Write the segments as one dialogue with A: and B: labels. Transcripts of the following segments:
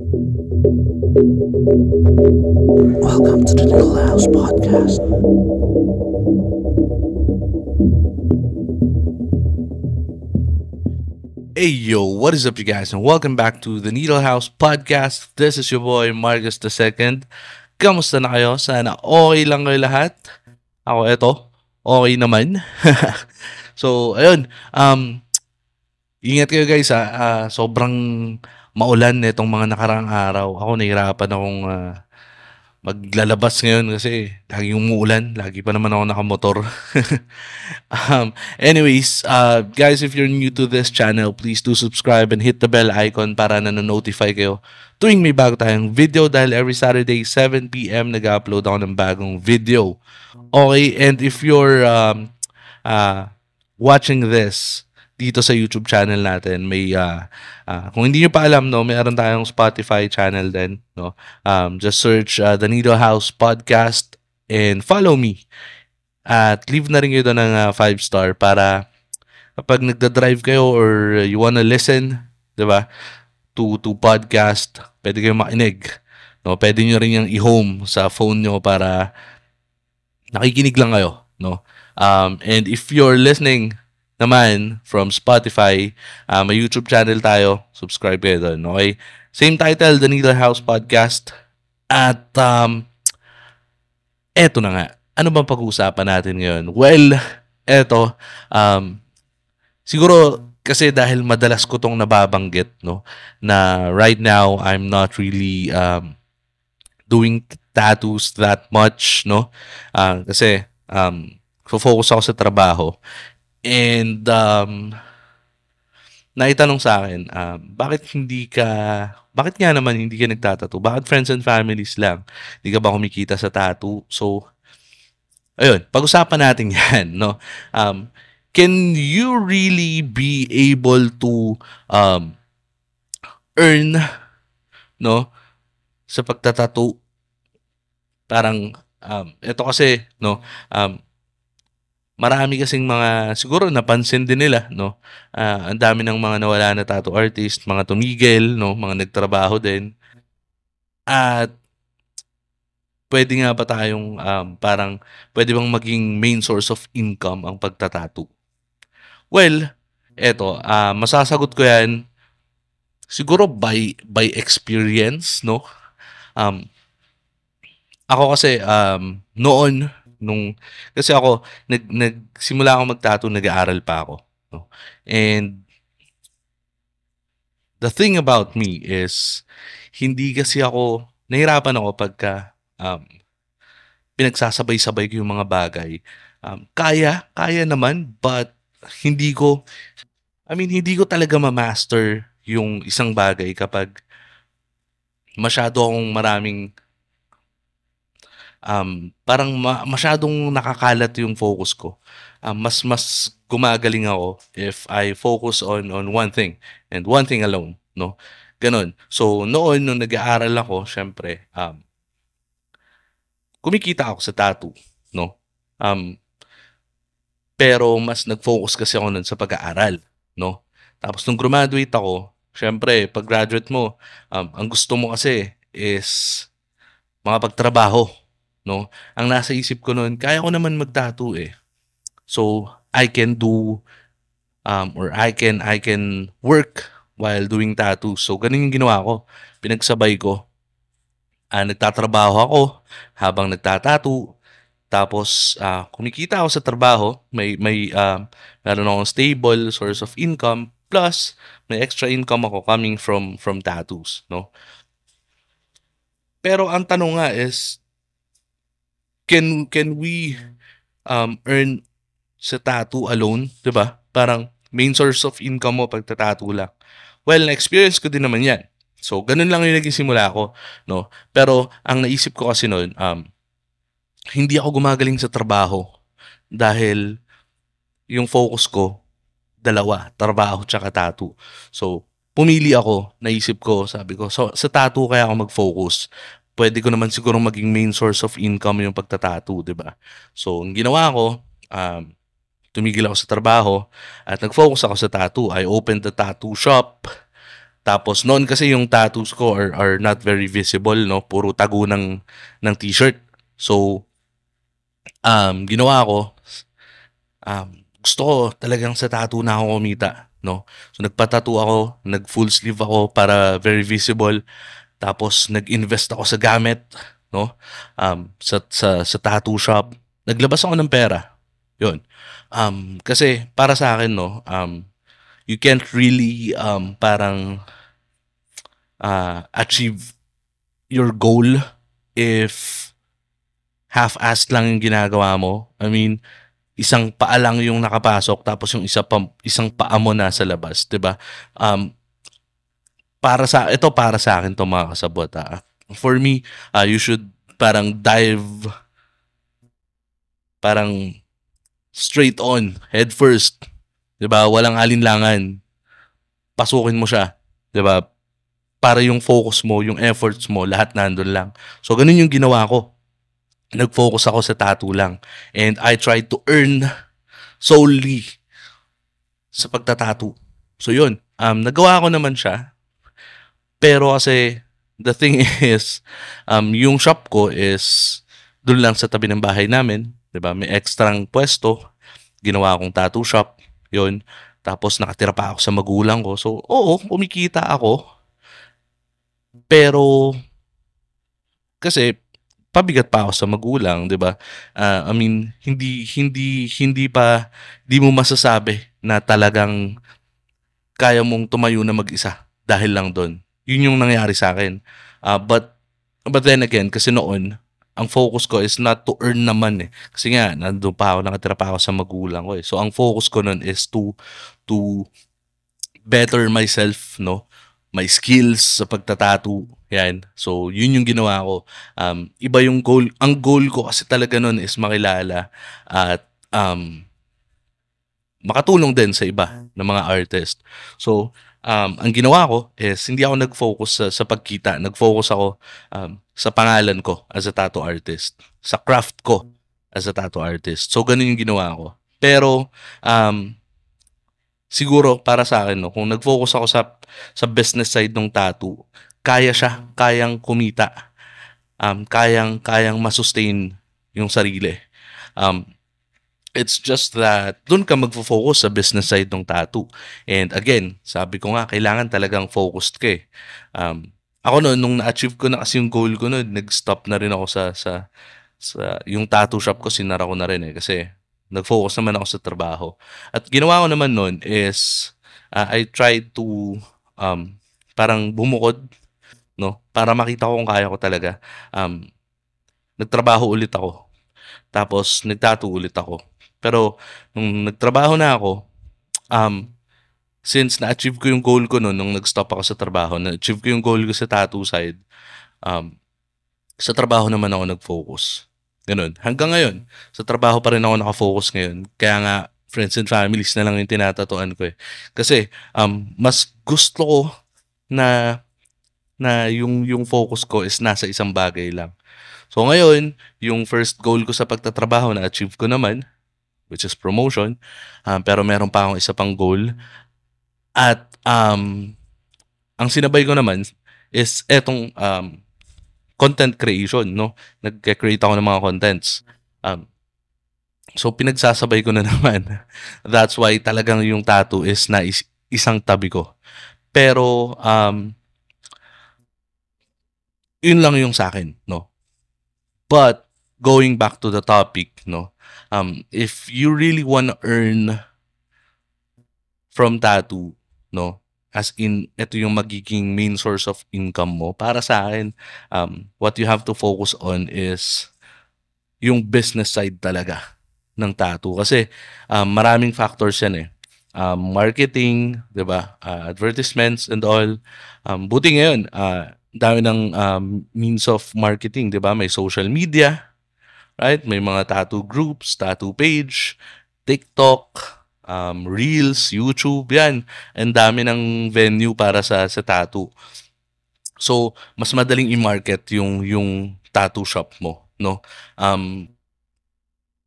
A: Welcome to the Little House Podcast.
B: Hey yo, what is up you guys and welcome back to the Needle House Podcast. This is your boy Marcus II. Kamusta na kayo? Sana okay lang kayo lahat. Ako eto, okay naman. So, ayun, ingat kayo guys ha. Sobrang maulan nitong mga nakaraang araw. Ako nahirapan akong maglalabas ngayon kasi laging umuulan. Lagi pa naman ako nakamotor. Anyways, guys, if you're new to this channel, please do subscribe and hit the bell icon para nanonotify kayo tuwing may bago tayong video dahil every Saturday 7 p.m. nag-upload ako ng bagong video. Okay, and if you're watching this dito sa YouTube channel natin, may kung hindi niyo pa alam, no, mayroon tayong Spotify channel din, no. Just search The Needle House Podcast and follow me. At leave na rin kayo doon ng 5-star para kapag nagda-drive kayo or you wanna listen, 'di ba? To podcast, pwede kayong makinig. No, pwede niyo rin yung i-home sa phone niyo para nakikinig lang kayo, no? And if you're listening naman from Spotify, may YouTube channel tayo. Subscribe kayo doon, okay? Same title, The Needle House Podcast. At eto na nga. Ano bang pag-uusapan natin ngayon? Well, eto, siguro kasi dahil madalas ko tong nababanggit, no, na right now I'm not really doing tattoos that much, no? Kasi focus ako sa trabaho. And naitanong sa akin, bakit nga naman hindi ka nagtatattoo? Bakit friends and families lang? Hindi ka ba kumikita sa tattoo? So, ayun, pag-usapan natin yan, no? Can you really be able to earn, no, sa pagtatattoo? Parang, ito kasi, no, marami kasing mga, siguro napansin din nila, no? Ang dami ng mga nawala na tattoo artist, mga tumigil, no? Mga nagtrabaho din. At pwede nga ba tayong parang pwede bang maging main source of income ang pagtatattoo? Well, eto, masasagot ko yan siguro by experience, no? Ako kasi noon kasi ako nagsimula ako mag-tattoo, nag-aaral pa ako, no? And the thing about me is hindi kasi ako nahirapan ako pagka pinagsasabay-sabay ko yung mga bagay. Kaya naman, but hindi ko talaga ma-master yung isang bagay kapag masyado akong maraming parang masyadong nakakalat yung focus ko. Mas gumagaling ako if I focus on one thing and one thing alone, no? Ganon. So, noon nung nag-aaral ako, syempre, kumikita ako sa tattoo, no? Pero mas nag-focus kasi ako nun sa pag-aaral, no? Tapos nung graduate ako, syempre, pag graduate mo, ang gusto mo kasi is makapagtrabaho, no? Ang nasa isip ko noon, kaya ko naman mag-tattoo eh. So, I can do or I can work while doing tattoos. So, ganun yung ginawa ko. Pinagsabay ko. Nagtatrabaho ako habang nagtatattoo. Tapos, kumikita ako sa trabaho. Meron akong stable source of income. Plus, may extra income ako coming from tattoos, no? Pero ang tanong nga is, can we earn sa tattoo alone, 'di ba? Parang main source of income mo pag tattoo lang. Well, na-experience ko din naman 'yan. So, ganun lang yung naging simula ko, no? Pero ang naisip ko kasi noon, hindi ako gumagaling sa trabaho dahil yung focus ko dalawa, trabaho tsaka tattoo. So, pumili ako, naisip ko, sabi ko, so sa tattoo kaya ako mag-focus. Pwede ko naman siguro maging main source of income yung pagtatattoo, 'di ba? So, ang ginawa ko, tumigil ako sa trabaho at nag-focus ako sa tattoo. I opened the tattoo shop Tapos noon kasi yung tattoos ko are not very visible, no? Puro tago ng t-shirt. So, ginawa ko, gusto ko talagang sa tattoo na ako kumita, no? So, nagpa-tattoo ako, nag-full sleeve ako para very visible. Tapos, nag-invest ako sa gamit, no? Sa tattoo shop. Naglabas ako ng pera. Yun. Kasi para sa akin, no, you can't really parang achieve your goal if half-assed lang yung ginagawa mo. I mean, isang paa lang yung nakapasok tapos yung isang paa mo nasa labas, 'di ba? Um para sa akin to mga kasabot. For me, you should parang dive parang straight on, head first. 'Di ba? Walang alinlangan. Pasukin mo siya, 'di ba? Para yung focus mo, yung efforts mo, lahat nandun lang. So ganun yung ginawa ko. Nag-focus ako sa tattoo lang. And I tried to earn solely sa pagtatattoo. So yun, nagawa ko naman siya. Pero kasi the thing is, yung shop ko is doon lang sa tabi ng bahay namin. 'Di ba? May ekstrang pwesto. Ginawa akong tattoo shop. Yun. Tapos nakatira pa ako sa magulang ko. So, oo, kumikita ako. Pero kasi pabigat pa ako sa magulang, 'di ba? I mean, hindi mo masasabi na talagang kaya mong tumayo na mag-isa dahil lang do'n. 'Yun yung nangyari sa akin. But then again, kasi noon, ang focus ko is not to earn naman, eh. Kasi nga nando'n pa ako, nakatira pa ako sa magulang ko, eh. So ang focus ko no'n is to better myself, no? My skills sa pagtatattoo, yan. So, yun yung ginawa ko. Iba yung goal. Ang goal ko kasi talaga nun is makilala at makatulong din sa iba ng mga artist. So, ang ginawa ko is hindi ako nag-focus sa pagkita. Nag-focus ako sa pangalan ko as a tattoo artist. Sa craft ko as a tattoo artist. So, ganun yung ginawa ko. Pero, siguro para sa akin 'no, kung nag-focus ako sa business side ng tattoo, kaya siya, kayang kumita, kayang ma-sustain yung sarili. Um, it's just that dun ka magfo-focus sa business side ng tattoo. And again, sabi ko nga kailangan talagang focused ka, eh. Ako no'n nung na-achieve ko na kasi yung goal ko no'n, nag-stop na rin ako sa yung tattoo shop ko sinara ko na rin, eh, kasi nag-focus naman ako sa trabaho. At ginawa ko naman nun is, I tried to, parang bumukod 'no, para makita ko kung kaya ko talaga. Um, Nagtrabaho ulit ako, tapos nag-tattoo ulit ako. Pero nung nagtrabaho na ako, um, since na-achieve ko yung goal ko nun nung nag-stop ako sa trabaho, na-achieve ko yung goal ko sa tattoo side, um sa trabaho naman ako nag-focus, gano'n. Hanggang ngayon, sa trabaho pa rin ako naka-focus ngayon. Kaya nga friends and families na lang yung tinatatuan ko, eh. Kasi, mas gusto ko na na yung focus ko is nasa isang bagay lang. So ngayon, yung first goal ko sa pagtatrabaho na-achieve ko naman, which is promotion, pero meron pa akong isa pang goal at, ang sinabay ko naman is etong, content creation 'no, nagke-create ako ng mga contents. Um, so pinagsasabay ko na naman. That's why talagang yung tattoo is isang tabi ko. Pero, yun lang yung sa'kin 'no. But going back to the topic 'no, if you really wanna earn from tattoo 'no, as in eto yung magiging main source of income mo, para sa'kin, what you have to focus on is yung business side talaga ng tattoo. Kasi, maraming factors yan, eh. Marketing, 'di ba? Advertisements and all. Buti ngayon, dami ng, means of marketing, 'di ba? May social media, right? May mga tattoo groups, tattoo page, TikTok, Reels, YouTube, 'yan. Ang dami ng venue para sa tattoo. So, mas madaling i-market yung tattoo shop mo, 'no?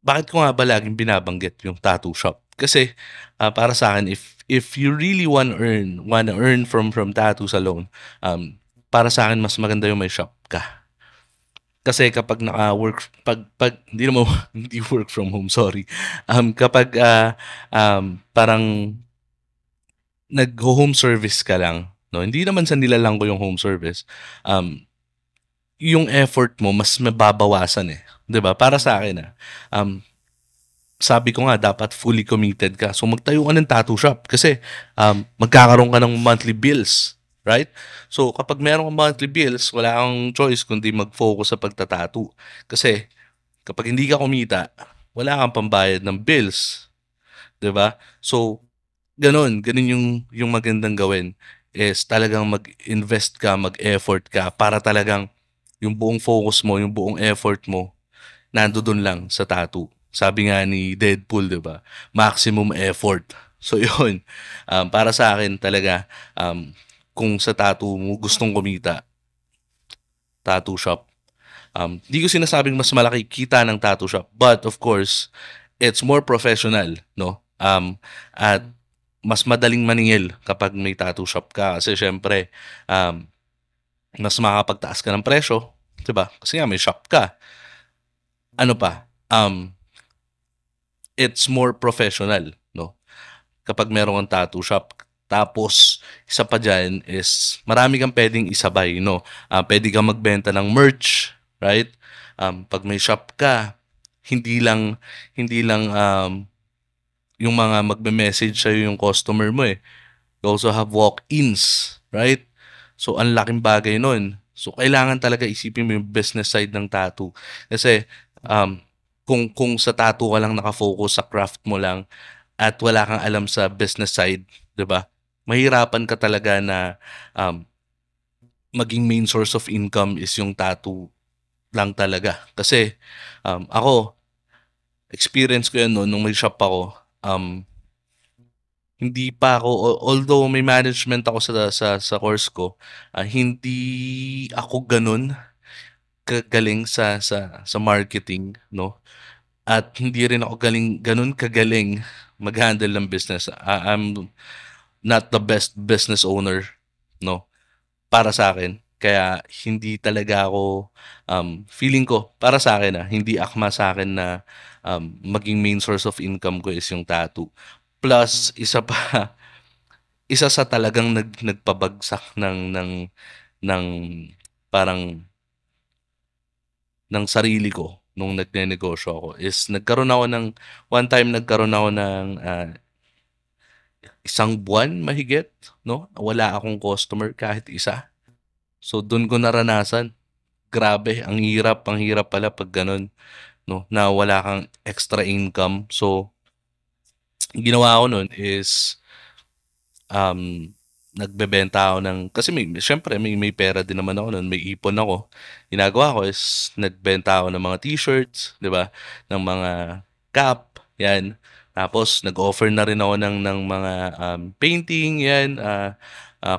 B: Bakit ko nga ba laging binabanggit yung tattoo shop? Kasi, para sa akin, if you really wanna earn from tattoos alone, para sa akin mas maganda yung may shop ka. Kasi kapag naka-work, pag hindi naman hindi work from home, sorry. Kapag parang nagho-home service ka lang, no? Hindi naman sa nilalang ko yung home service. Um, yung effort mo mas mababawasan eh, 'di ba? Para sa akin sabi ko nga dapat fully committed ka. So magtayo ka ng tattoo shop kasi magkakaroon ka ng monthly bills, right? So kapag meron kang monthly bills, wala kang choice kundi mag-focus sa pagtatattoo. Kasi kapag hindi ka kumita, wala kang pambayad ng bills, 'di ba? So ganun yung magandang gawin is talagang mag-invest ka, mag-effort ka para talagang yung buong focus mo, yung buong effort mo nandoon lang sa tattoo. Sabi nga ni Deadpool, 'di ba? Maximum effort. So 'yun. Para sa akin talaga kung sa tattoo mo gustong kumita, tattoo shop. Di ko sinasabing mas malaki kita ng tattoo shop, but of course, it's more professional, no? At mas madaling maningil kapag may tattoo shop ka kasi syempre mas makakapagtaas ka ng presyo, 'di ba? Kasi nga may shop ka. Ano pa? It's more professional, no? Kapag meron kang tattoo shop. Tapos, isa pa diyan is marami kang puwedeng isabay, no? Puwede kang magbenta ng merch, right? 'Pag may shop ka, hindi lang yung mga magme-message sa'yo yung customer mo, eh. You also have walk-ins, right? So, ang laking bagay nun. So, kailangan talaga isipin mo yung business side ng tattoo. Kasi, um, kung sa tattoo ka lang nakafocus, sa craft mo lang, at wala kang alam sa business side, 'di ba? Mahirapan ka talaga na um, maging main source of income is yung tattoo lang talaga. Kasi ako, experience ko yan no, nung may shop ako. Hindi pa ako, although may management ako sa course ko, hindi ako ganun kagaling sa marketing, no? At hindi rin ako ganun kagaling mag-handle ng business. I'm not the best business owner, no, para sa akin. Kaya hindi talaga ako, feeling ko, para sa akin hindi akma sa akin na maging main source of income ko is yung tattoo. Plus, isa pa, isa sa talagang nagpabagsak ng parang ng sarili ko nung nagnenegosyo ako is nagkaroon ako ng, one time nagkaroon ako ng isang buwan mahigit, no? Wala akong customer kahit isa. So dun ko naranasan, grabe ang hirap pala 'pag gano'n, 'no, na wala kang extra income. So, ang ginawa ko nun is, um, nagbebenta ako ng, kasi siyempre may pera din naman ako nun, may ipon ako. Ginagawa ko is nagbenta ako ng mga t-shirts, 'di ba, ng mga cap, 'yan. Tapos nag-offer na rin ako ng mga, painting, 'yan,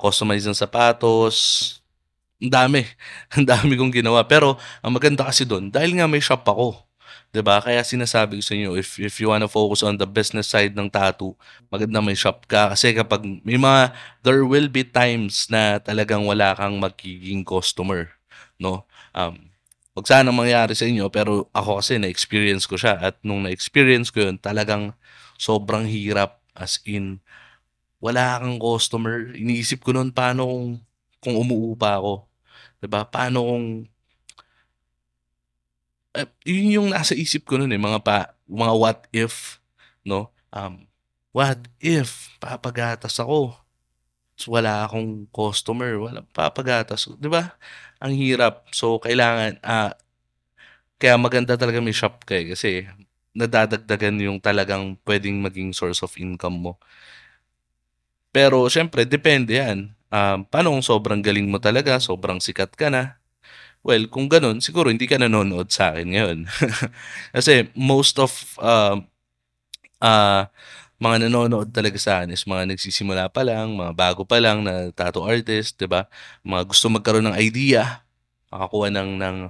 B: customize ng sapatos. Ang dami, ang dami kong ginawa. Pero ang maganda kasi dun dahil nga may shop ako, 'di ba? Kaya sinasabi ko sa inyo if you wanna focus on the business side ng tattoo, maganda may shop ka kasi kapag there will be times na talagang wala kang magiging customer, 'no? 'Wag sanang mangyari sa inyo pero ako kasi na-experience ko siya at nung na-experience ko yun talagang sobrang hirap, as in wala kang customer. Iniisip ko nun paano kung umuupa ako. 'Di ba? Paano kung yun yung nasa isip ko nun, eh, mga what if, 'no? What if papagatas ako, ta's wala akong customer, walang papagatas, 'di ba? Ang hirap. So, kaya maganda talaga may shop ka, eh, kasi nadadagdagan yung talagang puwedeng maging source of income mo. Pero siyempre depende 'yan. Paano kung sobrang galing mo talaga, sobrang sikat ka na? Well, kung gano'n siguro hindi ka nanonood sa'kin ngayon. Kasi most of, mga nanonood talaga sa'kin is mga nagsisimula pa lang, mga bago pa lang na tattoo artist, 'di ba? Mga gusto magkaroon ng idea, makakuha ng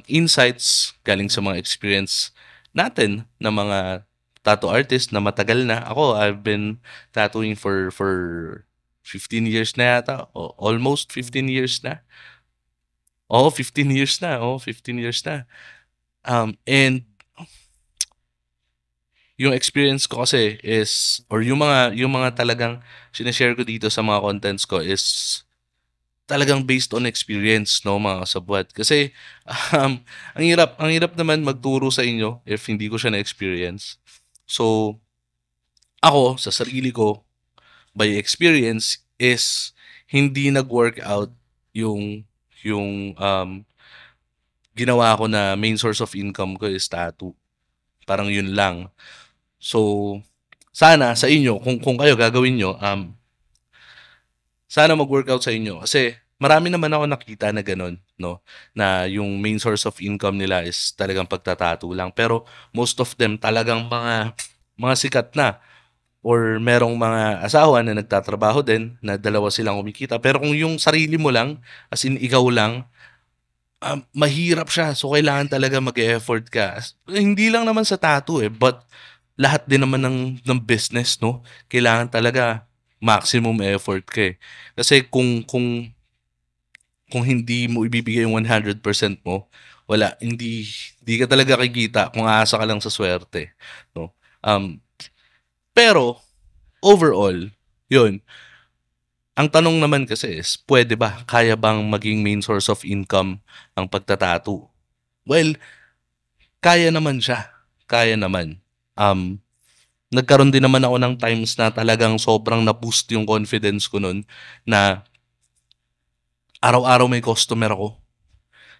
B: insights galing sa mga experience natin na mga tattoo artist na matagal na. Ako, I've been tattooing for 15 years na yata. Almost 15 years na. Oo, 15 years na. Oo, 15 years na. And yung experience ko kasi is, or yung mga talagang sinishare ko dito sa mga contents ko is talagang based on experience, no, mga kasabwat. Kasi, ang hirap naman magturo sa inyo if hindi ko siya na-experience. So, ako, sa sarili ko, by experience, is hindi nag-workout yung ginawa ko na main source of income ko is tattoo. Parang yun lang. So, sana sa inyo, kung kayo gagawin nyo, sana mag-workout sa inyo. Kasi marami naman ako nakita na ganun, no? Na yung main source of income nila is talagang pagtatato lang. Pero most of them talagang mga sikat na or merong mga asawa na nagtatrabaho din na dalawa silang kumikita. Pero kung yung sarili mo lang, as in ikaw lang, mahirap siya. So, kailangan talaga mag-effort ka. Hindi lang naman sa tattoo but lahat din naman ng business, no? Kailangan talaga maximum effort ka eh. Kasi kung hindi mo ibibigay yung 100% mo, wala, hindi ka talaga kikita kung aasa ka lang sa swerte, no? Pero overall, yun. Ang tanong naman kasi is, pwede ba? Kaya bang maging main source of income ang pagtatato? Well, kaya naman siya. Kaya naman. Nagkaroon din naman ako ng times na talagang sobrang na-boost yung confidence ko nun na araw-araw may customer ako.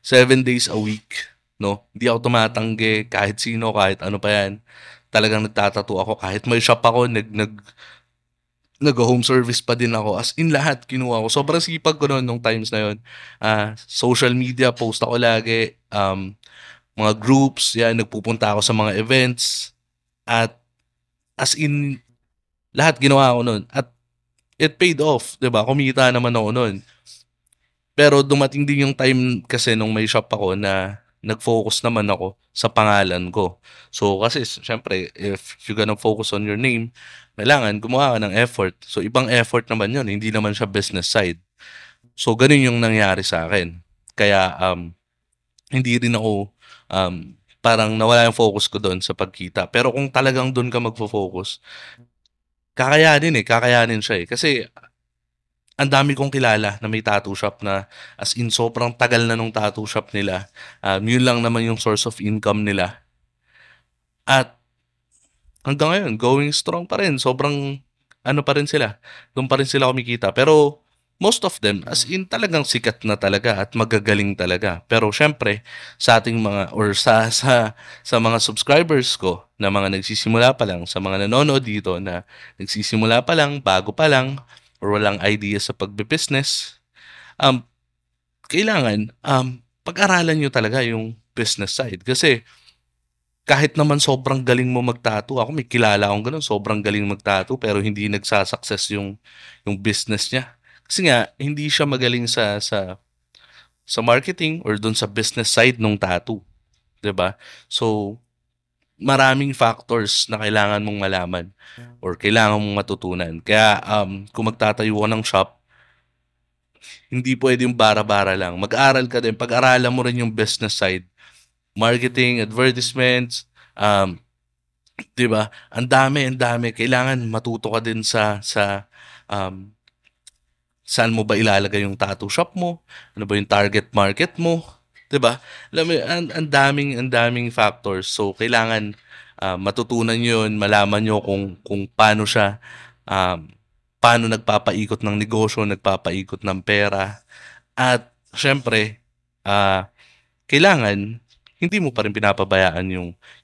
B: 7 days a week, no? Hindi ako tumatanggi kahit sino, kahit ano pa yan. Talagang nagtatato ako. Kahit may shop ako, nag-home service pa din ako. As in lahat, kinuha ko. Sobrang sipag ko noon nung times na yun. Social media, post ako lagi. Mga groups, yan, nagpupunta ako sa mga events. At as in, lahat ginawa ko noon. At it paid off, 'di ba? Kumita naman ako noon. Pero dumating din yung time kasi nung may shop ako na nag-focus naman ako sa pangalan ko. So kasi syempre if you gonna focus on your name, kailangan gumawa ka ng effort. So ibang effort naman yun, hindi naman siya business side. So ganun yung nangyari sa akin. Kaya hindi rin ako parang nawala yung focus ko doon sa pagkita. Pero kung talagang doon ka magfo-focus, kakayanin siya eh. Kasi ang dami kong kilala na may tattoo shop na as in sobrang tagal na nung tattoo shop nila. Yun lang naman yung source of income nila. At hanggang ngayon, going strong pa rin. Sobrang ano pa rin sila. Doon pa rin sila kumikita. Pero most of them, as in talagang sikat na talaga at magagaling talaga. Pero syempre, sa ating mga or sa mga subscribers ko na mga nagsisimula pa lang, sa mga nanonood dito na nagsisimula pa lang, bago pa lang, or walang idea sa pagbe-business, um, kailangan pag-aralan nyo talaga yung business side. Kasi kahit naman sobrang galing mo mag-tattoo, ako may kilala akong gano'n, sobrang galing mag-tattoo pero hindi nagsa-success yung business niya. Kasi nga hindi siya magaling sa marketing or dun sa business side ng tattoo, 'di ba? So, maraming factors na kailangan mong malaman or kailangan mong matutunan. Kaya kung magtatayo ka ng shop, hindi puwedeng bara-bara lang. Mag-aral ka din, pag-aralan mo rin yung business side, marketing, advertisements, 'di ba? Ang dami. Kailangan matuto ka din sa um, saan mo ba ilalagay yung tattoo shop mo? Ano ba yung target market mo? 'Di ba? Alam mo, ang daming factors. So kailangan matutunan 'yun, malaman nyo kung um, paano nagpapaikot ng negosyo, nagpapaikot ng pera. At syempre, ah kailangan hindi mo pa rin pinapabayaan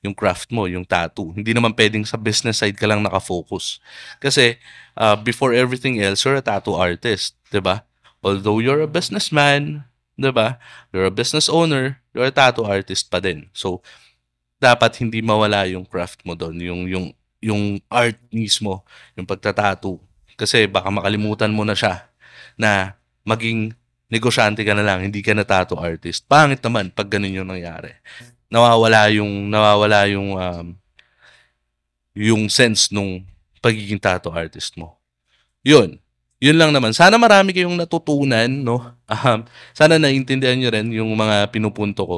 B: yung craft mo, yung tattoo. Hindi naman puwedeng sa business side ka lang naka-focus. Kasi, before everything else, you're a tattoo artist, 'di ba? Although you're a businessman, 'di ba? You're a business owner, you're a tattoo artist pa din. So, dapat hindi mawala yung craft mo dun, yung art mismo, yung pagta-tattoo. Kasi baka makalimutan mo na siya na maging negosyante ka na lang, hindi ka na tattoo artist. Pangit naman 'pag gano'n yung nangyari. Nawawala yung yung sense nung pagiging tattoo artist mo. Yun. Yun lang naman. Sana marami kayong natutunan, no? Sana naiintindihan nyo rin yung mga pinupunto ko,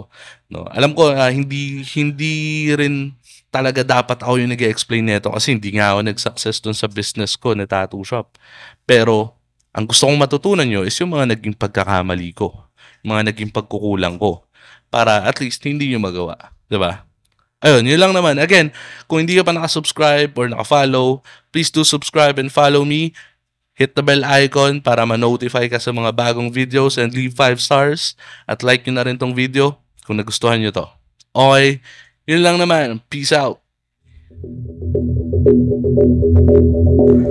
B: no? Alam ko, hindi rin talaga dapat ako yung nag-explain nito kasi hindi nga ako nag-success dun sa business ko na tattoo shop. Pero, ang gusto kong matutunan nyo is yung mga naging pagkakamali ko, yung mga naging pagkukulang ko, para at least hindi nyo magawa. Diba? Ayun, yun lang naman. Again, kung hindi ka pa nakasubscribe or nakafollow, please do subscribe and follow me. Hit the bell icon para ma-notify ka sa mga bagong videos and leave 5 stars. At like nyo na rin tong video kung nagustuhan nyo to. Okay, yun lang naman. Peace out.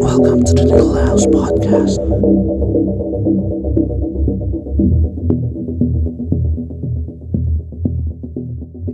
A: Welcome to the Little House Podcast.